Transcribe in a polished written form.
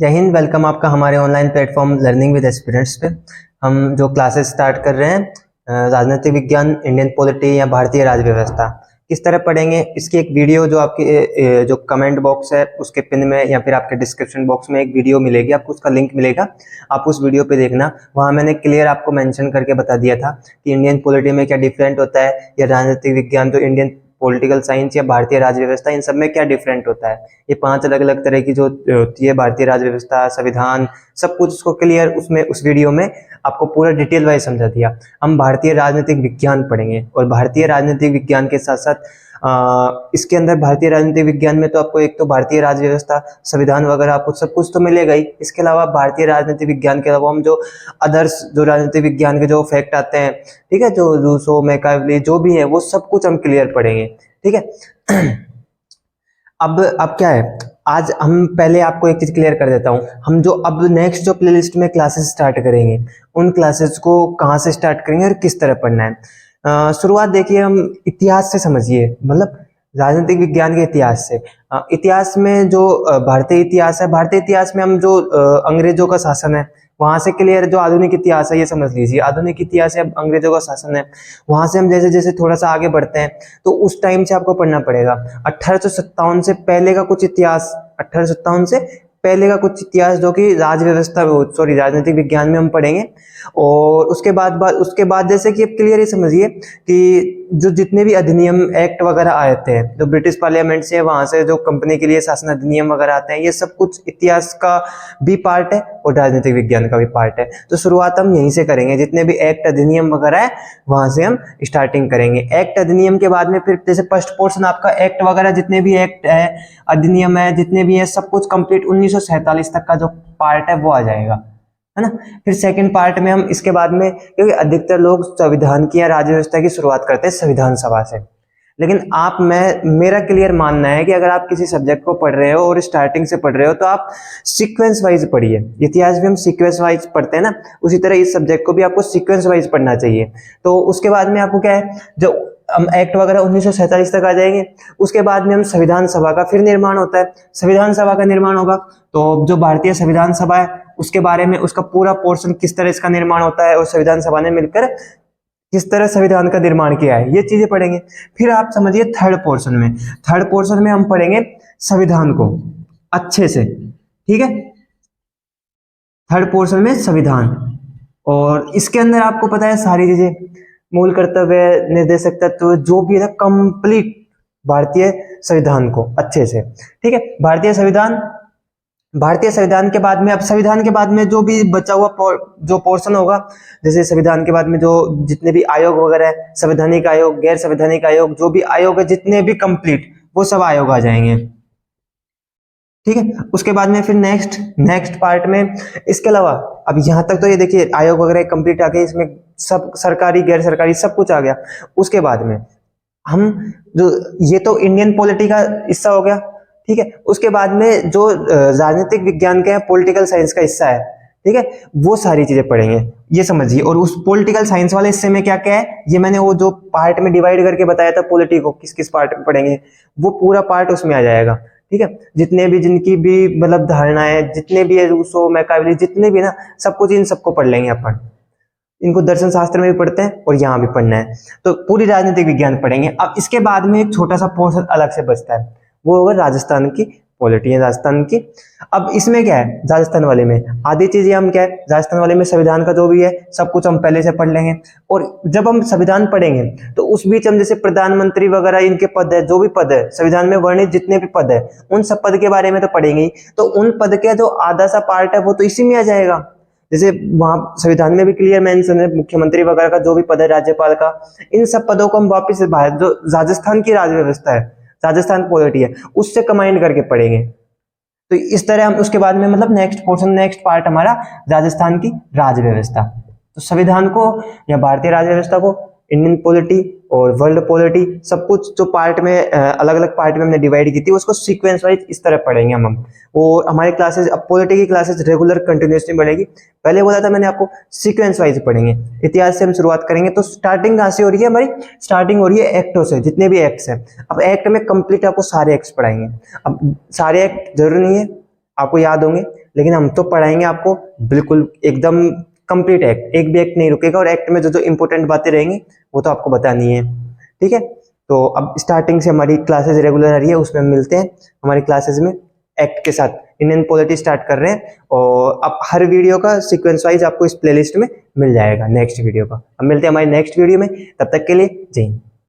जय हिंद। वेलकम आपका हमारे online platform learning with aspirants पे। हम जो क्लासेस स्टार्ट कर रहे हैं राजनीतिक विज्ञान, इंडियन पॉलिटी या भारतीय राज व्यवस्था किस तरह पढ़ेंगे, इसकी एक वीडियो जो आपके जो कमेंट बॉक्स है उसके पिन में या फिर आपके डिस्क्रिप्शन बॉक्स में एक वीडियो मिलेगी, आपको उसका लिंक मिलेगा। आप उस वीडियो पे देखना, वहाँ मैंने क्लियर आपको मेंशन करके बता दिया था कि इंडियन पॉलिटी में क्या डिफरेंट होता है या राजनीतिक विज्ञान जो इंडियन पॉलिटिकल साइंस या भारतीय राज व्यवस्था, इन सब में क्या डिफरेंट होता है। ये 5 अलग अलग तरह की जो होती है भारतीय राज व्यवस्था, संविधान, सब कुछ उसको क्लियर उसमें उस वीडियो में आपको पूरा डिटेल वाइज समझा दिया। हम भारतीय राजनीतिक विज्ञान पढ़ेंगे और भारतीय राजनीतिक विज्ञान के साथ साथ इसके अंदर भारतीय राजनीतिक विज्ञान में तो आपको एक तो भारतीय राज व्यवस्था, संविधान वगैरह आपको सब कुछ तो मिलेगा ही। इसके अलावा भारतीय राजनीतिक विज्ञान के अलावा हम जो अदर्स जो राजनीतिक विज्ञान के जो फैक्ट आते हैं, ठीक है, जो रूसो मैकावली जो भी है वो सब कुछ हम क्लियर पढ़ेंगे, ठीक है। अब क्या है, आज हम पहले आपको एक चीज क्लियर कर देता हूं। हम जो अब नेक्स्ट जो प्लेलिस्ट में क्लासेस स्टार्ट करेंगे, उन क्लासेस को कहाँ से स्टार्ट करेंगे और किस तरह पढ़ना है। शुरुआत देखिए हम इतिहास से समझिए, मतलब राजनीतिक विज्ञान के इतिहास से। इतिहास में जो भारतीय इतिहास है, भारतीय इतिहास में हम जो अंग्रेजों का शासन है वहां से क्लियर, जो आधुनिक इतिहास है ये समझ लीजिए। आधुनिक इतिहास है अंग्रेजों का शासन है, वहां से हम जैसे जैसे थोड़ा सा आगे बढ़ते हैं तो उस टाइम से आपको पढ़ना पड़ेगा 1857 से पहले का कुछ इतिहास, 1857 से पहले का कुछ इतिहास जो कि राज व्यवस्था राजनीतिक विज्ञान में हम पढ़ेंगे। और उसके बाद जैसे कि आप क्लियर ही समझिए कि जो जितने भी अधिनियम एक्ट वगैरह आए थे जो ब्रिटिश पार्लियामेंट से, वहां से जो कंपनी के लिए शासन अधिनियम वगैरह आते हैं, ये सब कुछ इतिहास का भी पार्ट है और राजनीतिक विज्ञान का भी पार्ट है। तो शुरुआत हम यहीं से करेंगे, जितने भी एक्ट अधिनियम वगैरह है वहां से हम स्टार्टिंग करेंगे। एक्ट अधिनियम के बाद में फिर जैसे फर्स्ट पोर्शन आपका एक्ट वगैरह जितने भी एक्ट है, अधिनियम है, जितने भी है सब कुछ कंप्लीट 1947 तक का जो पार्ट है वो आ जाएगा, है ना। फिर सेकंड पार्ट में हम इसके बाद में, क्योंकि अधिकतर लोग संविधान की या राज्य व्यवस्था की शुरुआत करते हैं संविधान सभा से, लेकिन मेरा क्लियर मानना है कि अगर आप किसी सब्जेक्ट को पढ़ रहे हो और स्टार्टिंग से पढ़ रहे हो तो आप सीक्वेंस वाइज पढ़िए। इतिहास भी हम सीक्वेंस वाइज पढ़ते हैं ना, उसी तरह इस सब्जेक्ट को भी आपको सीक्वेंस वाइज पढ़ना चाहिए। तो उसके बाद में आपको क्या है, जो हम एक्ट वगैरह 1947 तक आ जाएंगे। उसके बाद में हम संविधान सभा का फिर निर्माण होता है, संविधान सभा का निर्माण होगा तो जो भारतीय संविधान सभा है उसके बारे में, उसका पूरा पोर्शन किस तरह इसका निर्माण होता है और संविधान सभा ने मिलकर किस तरह संविधान का निर्माण किया है, ये चीजें पढ़ेंगे। फिर आप समझिए थर्ड पोर्शन में हम पढ़ेंगे संविधान को अच्छे से, ठीक है। थर्ड पोर्शन में संविधान, और इसके अंदर आपको पता है सारी चीजें, मूल कर्तव्य, निर्देशक तत्व, जो भी है कंप्लीट भारतीय संविधान को अच्छे से, ठीक है। भारतीय संविधान के बाद में, अब संविधान के बाद में जो भी बचा हुआ जो पोर्शन होगा, जैसे संविधान के बाद में जो जितने भी आयोग वगैरह है, संवैधानिक आयोग, गैर संवैधानिक आयोग, जो भी आयोग है जितने भी कंप्लीट, वो सब आयोग आ जाएंगे, ठीक है। उसके बाद में फिर नेक्स्ट पार्ट में, इसके अलावा अब यहां तक तो ये देखिए आयोग वगैरह कंप्लीट आ गए, इसमें सब सरकारी गैर सरकारी सब कुछ आ गया। उसके बाद में हम जो, ये तो इंडियन पॉलिटी का हिस्सा हो गया, ठीक है। उसके बाद में जो राजनीतिक विज्ञान का पॉलिटिकल साइंस का हिस्सा है, ठीक है, वो सारी चीजें पढ़ेंगे, ये समझिए। और उस पॉलिटिकल साइंस वाले हिस्से में क्या क्या है, ये मैंने वो जो पार्ट में डिवाइड करके बताया था पॉलिटी को किस किस पार्ट में पढ़ेंगे, वो पूरा पार्ट उसमें आ जाएगा, ठीक है। जितने भी जिनकी भी मतलब धारणाएं, जितने भी रूसो मैकावली, जितने भी ना, सब कुछ इन सबको पढ़ लेंगे अपन। इनको दर्शन शास्त्र में भी पढ़ते हैं और यहाँ भी पढ़ना है, तो पूरी राजनीतिक विज्ञान पढ़ेंगे। अब इसके बाद में एक छोटा सा पोर्शन अलग से बचता है, वो होगा राजस्थान की पॉलिटी है, राजस्थान की। अब इसमें क्या है, राजस्थान वाले में आधी चीजें हम क्या है, राजस्थान वाले में संविधान का जो भी है सब कुछ हम पहले से पढ़ लेंगे। और जब हम संविधान पढ़ेंगे तो उस बीच हम जैसे प्रधानमंत्री वगैरह इनके पद है, जो भी पद है संविधान में वर्णित जितने भी पद है, उन सब पद के बारे में तो पढ़ेंगे ही। तो उन पद के जो आधा सा पार्ट है वो तो इसी में आ जाएगा। जैसे वहां संविधान में भी क्लियर मेंशन है मुख्यमंत्री वगैरह का जो भी पद है, राज्यपाल का, इन सब पदों को हम वापिस जो राजस्थान की राज व्यवस्था है, राजस्थान पॉलिटी है, उससे कंबाइन करके पढ़ेंगे। तो इस तरह हम उसके बाद में, मतलब नेक्स्ट पार्ट हमारा राजस्थान की राज व्यवस्था। तो संविधान को या भारतीय राज व्यवस्था को, इंडियन पॉलिटी और वर्ल्ड पॉलिटी, सब कुछ जो पार्ट में अलग अलग पार्ट में हमने डिवाइड की थी, उसको सीक्वेंस वाइज इस तरह पढ़ेंगे हम। वो हमारी क्लासेस, अब पॉलिटी की क्लासेस रेगुलर कंटिन्यूसली बढ़ेगी। पहले बोला था मैंने आपको सीक्वेंस वाइज पढ़ेंगे। इतिहास से हम शुरुआत करेंगे, तो स्टार्टिंग कहाँ से हो रही है हमारी, स्टार्टिंग हो रही है एक्टों से, जितने भी एक्ट्स हैं। अब एक्ट में कंप्लीट आपको सारे एक्ट्स पढ़ाएंगे। अब सारे एक्ट जरूरी नहीं है आपको याद होंगे, लेकिन हम तो पढ़ाएंगे आपको बिल्कुल एकदम कंप्लीट एक्ट, एक भी एक्ट नहीं रुकेगा, और एक्ट में जो जो इंपॉर्टेंट बातें रहेंगी वो तो आपको बतानी है। ठीक है, तो अब स्टार्टिंग से हमारी क्लासेस रेगुलर आ रही है, उसमें हम मिलते हैं हमारी क्लासेस में एक्ट के साथ। इंडियन पॉलिटी स्टार्ट कर रहे हैं, और अब हर वीडियो का सीक्वेंस वाइज आपको इस प्लेलिस्ट में मिल जाएगा नेक्स्ट वीडियो का। अब मिलते हैं हमारी नेक्स्ट वीडियो में, तब तक के लिए जय हिंद।